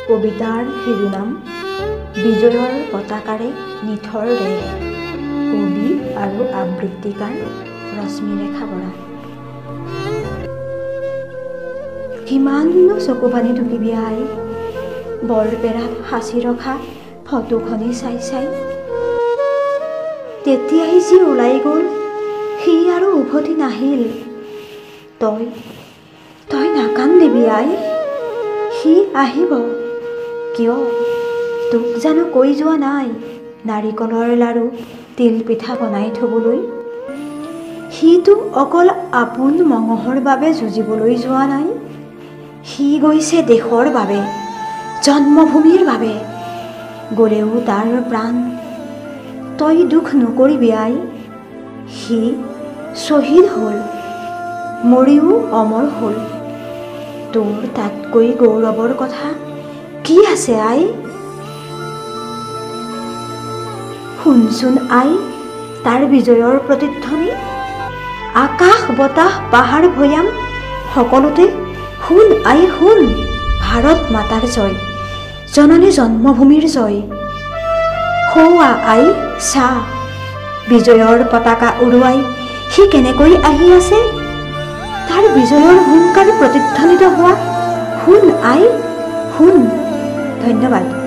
কবিতাৰ শিৰোনাম বিজয়ৰ পতাকাৰে নিথৰ দেশ। কবি আৰু আবৃত্তিকাৰ ৰশ্মিৰেখা বৰা। কিমাননো চকু পানী টুকিবি আই, বৰপেৰাত সাঁচি ৰখা ফটোখনি চাই চাই। তেতিয়াই যি ওলাই গ'ল সি আৰু উভতি নাহিল। তই নাকান্দিবি আই, সি আহিব। কিয় তোক জানো কৈ যোৱা নাই নাৰিকলৰ লাৰু তিল পিঠা বনাই থবলৈ? সিটো অকল আপোন মঙহৰ বাবে যুঁজিবলৈ যোৱা নাই, সি গৈছে দেশৰ বাবে, জন্মভূমিৰ বাবে। গ'লেও তাৰ প্ৰাণ। তই দুখ নকৰিবি আই, সি শ্বহীদ হ'ল, মৰিও অমৰ হ'ল। তোৰ তাতকৈ গৌৰৱৰ কথা কি আছে আই? শুনচোন আই তাৰ বিজয়ৰ প্ৰতিধ্বনি। আকাশ বতাহ পাহাৰ ভৈয়াম সকলোতে শুন আই শুন, ভাৰত মাতাৰ জয়, জননী জন্মভূমিৰ জয়। সৌৱা আই চা, বিজয়ৰ পতাকা উৰুৱাই সি কেনেকৈ আহি আছে। তাৰ বিজয়ৰ হুংকাৰ প্ৰতিধ্বনিত হোৱা শুন আই শুন। ধন্যবাদ।